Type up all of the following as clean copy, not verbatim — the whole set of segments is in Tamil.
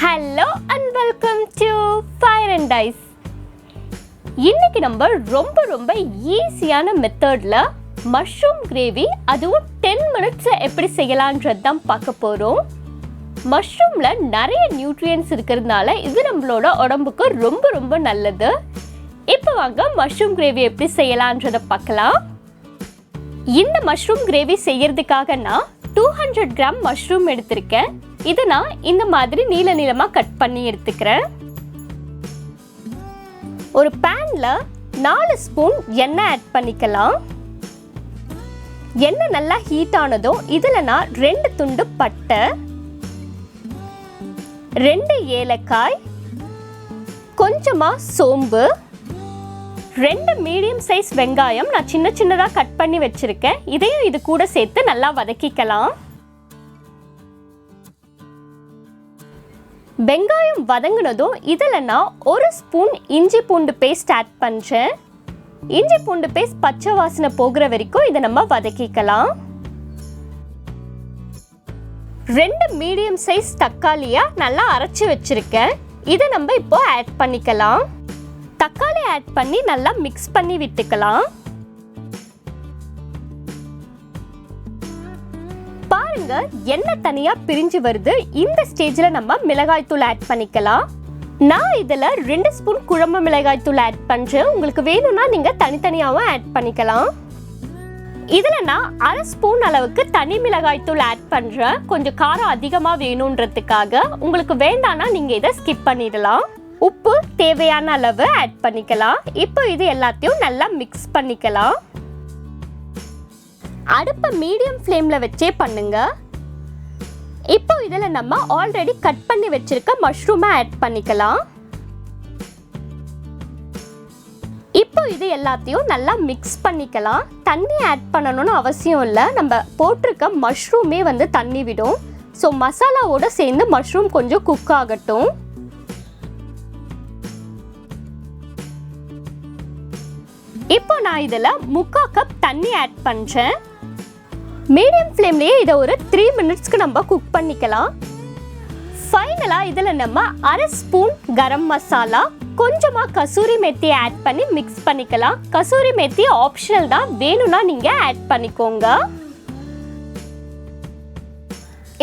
Hello and welcome to Fire and Ice. இன்னைக்கு நம்ம ரொம்ப ஈஸியான மெத்தட்ல மஷ்ரூம் கிரேவி அதுவும் 10 minutes எப்படி செய்யலாம்ன்றது தான் பார்க்க போறோம். மஷ்ரூம்ல நிறைய நியூட்ரியன்ட்ஸ் இருக்கிறதுனால இது நம்மளோட உடம்புக்கு ரொம்ப நல்லது. இப்போ வாங்க மஷ்ரூம் கிரேவி எப்படி செய்யலாம்ன்றத பார்க்கலாம். இந்த மஷ்ரூம் கிரேவி செய்யறதுக்காக நான் 200 கிராம் மஷ்ரூம் எடுத்திருக்கேன். இதை நான் இந்த மாதிரி நீளமா கட் பண்ணி எடுத்துக்கிறேன். ஒரு பேன்ல 4 ஸ்பூன் எண்ணெய் ஆட் பண்ணிக்கலாம். எண்ணெய் நல்லா ஹீட் ஆனதும் இதுல நான் 2 துண்டு பட்டை, 2 ஏலக்காய், கொஞ்சமா சோம்பு, 2 மீடியம் சைஸ் வெங்காயம் நான் சின்னதா கட் பண்ணி வச்சிருக்கேன். இதையும் இது கூட சேர்த்து நல்லா வதக்கிக்கலாம். வெங்காயம் வதங்கினதும் இதில் நான் 1 ஸ்பூன் இஞ்சி பூண்டு பேஸ்ட் ஆட் பண்ணுறேன். இஞ்சி பூண்டு பேஸ்ட் பச்சை வாசனை போகிற வரைக்கும் இதை நம்ம வதக்கிக்கலாம். 2 மீடியம் சைஸ் தக்காளியை நல்லா அரைச்சி வச்சிருக்கேன். இதை நம்ம இப்போ ஆட் பண்ணிக்கலாம். தக்காளி ஆட் பண்ணி நல்லா மிக்ஸ் பண்ணி விட்டுக்கலாம். பாருங்க, எண்ணெய் தனியா பிரிஞ்சு வருது. இந்த ஸ்டேஜ்ல நம்ம மிளகாய் தூள் ஆட் பண்ணிக்கலாம். நான் இதுல 2 ஸ்பூன் குழம்பு மிளகாய் தூள் ஆட் பண்றேன். உங்களுக்கு வேணும்னா நீங்க தனித்தனியாவும் ஆட் பண்ணிக்கலாம். இதுல நான் 1/2 ஸ்பூன் அளவுக்கு தனி மிளகாய் தூள் ஆட் பண்றேன். கொஞ்சம் காரம் அதிகமா வேணும்ன்றதுக்காக. உங்களுக்கு வேண்டாம்னா நீங்க இதை ஸ்கிப் பண்ணிடலாம். உப்பு தேவையான அளவு ஆட் பண்ணிக்கலாம். இப்போ இது எல்லாத்தையும் நல்லா மிக்ஸ் பண்ணிக்கலாம். அடுப்பை மீடியம் ஃப்ளேம்ல வச்சே பண்ணுங்க. இப்போ இதுல நம்ம ஆல்ரெடி கட் பண்ணி வச்சிருக்க மஷ்ரூமை ஆட் பண்ணிக்கலாம். இப்போ இது எல்லாத்தையும் நல்லா மிக்ஸ் பண்ணிக்கலாம். தண்ணி ஆட் பண்ணணும்னு அவசியம் இல்லை. நம்ம போட்டிருக்க மஷ்ரூமே தண்ணி விடும். ஸோ மசாலாவோட சேர்ந்து மஷ்ரூம் கொஞ்சம் குக் ஆகட்டும். இப்போ நான் இதில் 3/4 கப் தண்ணி ஆட் பண்ணுறேன். மீடியம் ஃப்ளேம்லேயே இதை ஒரு 3 மினிட்ஸ்க்கு நம்ம குக் பண்ணிக்கலாம். ஃபைனலாக இதில் நம்ம 1/2 ஸ்பூன் கரம் மசாலா, கொஞ்சமாக கசூரி மெத்தி ஆட் பண்ணி மிக்ஸ் பண்ணிக்கலாம். கசூரி மெத்தி ஆப்ஷனல் தான், வேணும்னா நீங்கள் ஆட் பண்ணிக்கோங்க.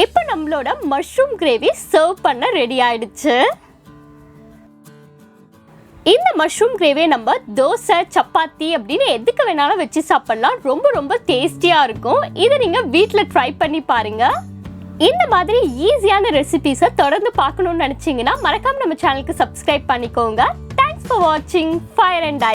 இப்போ நம்மளோட மஷ்ரூம் கிரேவி சர்வ் பண்ண ரெடி ஆயிடுச்சு. இந்த மஷ்ரூம் கிரேவியை நம்ம தோசை, சப்பாத்தி அப்படின்னு எதுக்கு வேணாலும் வச்சு சாப்பிடலாம். ரொம்ப டேஸ்டியாக இருக்கும். இதை நீங்கள் வீட்டில் ட்ரை பண்ணி பாருங்க. இந்த மாதிரி ஈஸியான ரெசிபிஸை தொடர்ந்து பார்க்கணும்னு நினச்சிங்கன்னா மறக்காம நம்ம சேனலுக்கு சப்ஸ்கிரைப் பண்ணிக்கோங்க. தேங்க்ஸ் ஃபார் வாட்சிங் ஃபயர் அண்ட் ஐஸ்.